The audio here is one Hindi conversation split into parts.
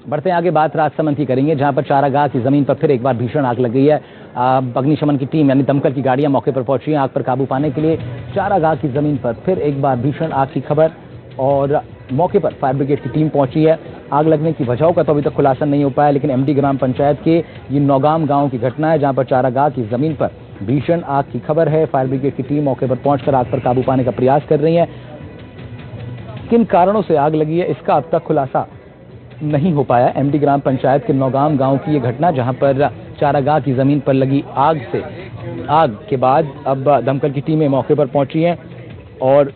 बढ़ते हैं आगे, बात राजसमंद की करेंगे, जहां पर चारागाह की जमीन पर फिर एक बार भीषण आग लग गई है। अग्निशमन की टीम यानी दमकल की गाड़ियां मौके पर पहुंची हैं आग पर काबू पाने के लिए। चारागाह की जमीन पर फिर एक बार भीषण आग की खबर और मौके पर फायर ब्रिगेड की टीम पहुंची है। आग लगने की वजहों का तो अभी तक खुलासा नहीं हो पाया, लेकिन एमडी ग्राम पंचायत के ये नौगाम गांव की घटना है, जहां पर चारागाह की जमीन पर भीषण आग की खबर है। फायर ब्रिगेड की टीम मौके पर पहुंचकर आग पर काबू पाने का प्रयास कर रही है। किन कारणों से आग लगी है इसका अब तक खुलासा नहीं हो पाया। एमडी ग्राम पंचायत के नौगाम गांव की ये घटना, जहां पर चारागाह की जमीन पर लगी आग के बाद अब दमकल की टीमें मौके पर पहुंची हैं और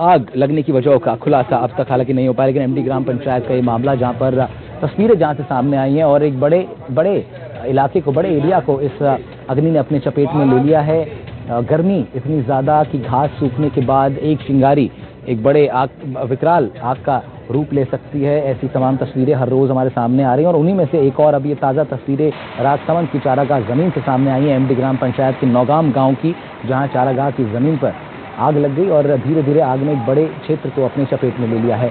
आग लगने की वजह का खुलासा अब तक हालांकि नहीं हो पाया। लेकिन एमडी ग्राम पंचायत का ये मामला, जहां पर तस्वीरें जहां से सामने आई हैं और एक बड़े इलाके को, बड़े एरिया को इस अग्नि ने अपने चपेट में ले लिया है। गर्मी इतनी ज्यादा कि घास सूखने के बाद एक चिंगारी एक बड़े विकराल आग का रूप ले सकती है। ऐसी तमाम तस्वीरें हर रोज हमारे सामने आ रही हैं और उन्हीं में से एक और अब ये ताज़ा तस्वीरें राजसमंद की चारागाह जमीन से सामने आई हैं, एमडी ग्राम पंचायत के नौगाम गांव की, जहां चारागाह की जमीन पर आग लग गई और धीरे धीरे आग ने एक बड़े क्षेत्र को अपने चपेट में ले लिया है।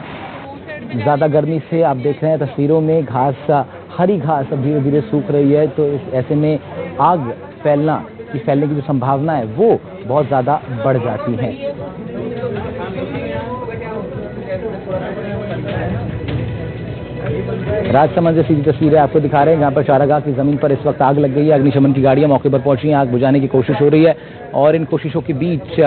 ज्यादा गर्मी से आप देख रहे हैं तस्वीरों में घास, हरी घास अब धीरे धीरे सूख रही है, तो ऐसे में आग फैलने की जो संभावना है वो बहुत ज्यादा बढ़ जाती है। राजसमंद से सीधी तस्वीरें आपको दिखा रहे हैं, जहां पर चारागाह की जमीन पर इस वक्त आग लग गई है। अग्निशमन की गाड़ियां मौके पर पहुंची हैं, आग बुझाने की कोशिश हो रही है और इन कोशिशों के बीच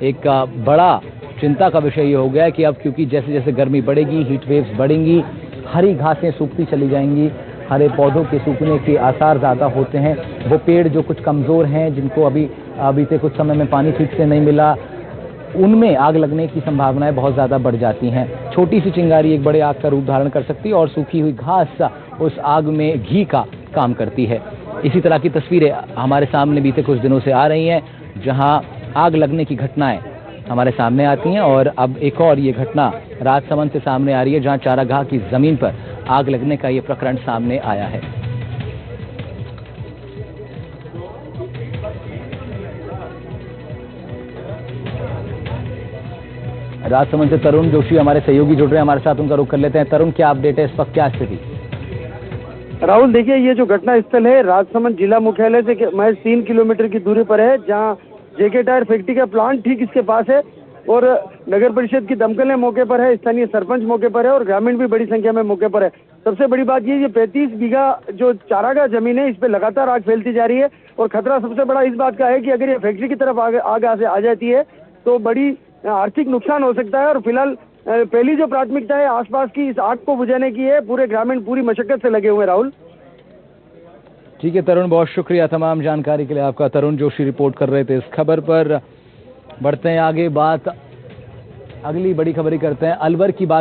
एक बड़ा चिंता का विषय ये हो गया है कि अब क्योंकि जैसे जैसे गर्मी बढ़ेगी, हीट वेव्स बढ़ेंगी, हरी घासें सूखती चली जाएंगी, हरे पौधों के सूखने के आसार ज्यादा होते हैं। वो पेड़ जो कुछ कमजोर हैं, जिनको अभी से कुछ समय में पानी ठीक से नहीं मिला, उनमें आग लगने की संभावनाएं बहुत ज्यादा बढ़ जाती हैं। छोटी सी चिंगारी एक बड़े आग का रूप धारण कर सकती है और सूखी हुई घास उस आग में घी का काम करती है। इसी तरह की तस्वीरें हमारे सामने बीते कुछ दिनों से आ रही हैं, जहां आग लगने की घटनाएं हमारे सामने आती हैं और अब एक और ये घटना राजसमंद से सामने आ रही है, जहां चारागाह की जमीन पर आग लगने का ये प्रकरण सामने आया है। राजसमंद से तरुण जोशी हमारे सहयोगी जुड़ रहे हैं हमारे साथ, उनका रुख कर लेते हैं। तरुण, क्या अपडेट है इस वक्त, क्या स्थिति? राहुल, देखिए, ये जो घटना स्थल है राजसमंद जिला मुख्यालय से महज 3 किलोमीटर की दूरी पर है, जहां जेके टायर फैक्ट्री का प्लांट ठीक इसके पास है और नगर परिषद की दमकलें मौके पर है, स्थानीय सरपंच मौके पर है और ग्रामीण भी बड़ी संख्या में मौके पर है। सबसे बड़ी बात ये 35 बीघा जो चारागाह जमीन है, इस पे लगातार आग फैलती जा रही है और खतरा सबसे बड़ा इस बात का है कि अगर ये फैक्ट्री की तरफ आग आ जाती है तो बड़ी आर्थिक नुकसान हो सकता है। और फिलहाल पहली जो प्राथमिकता है आसपास की इस आग को बुझाने की है। पूरे ग्रामीण पूरी मशक्कत से लगे हुए। राहुल, ठीक है तरुण, बहुत शुक्रिया तमाम जानकारी के लिए आपका। तरुण जोशी रिपोर्ट कर रहे थे इस खबर पर। बढ़ते हैं आगे, बात अगली बड़ी खबर ही करते हैं। अलवर की बात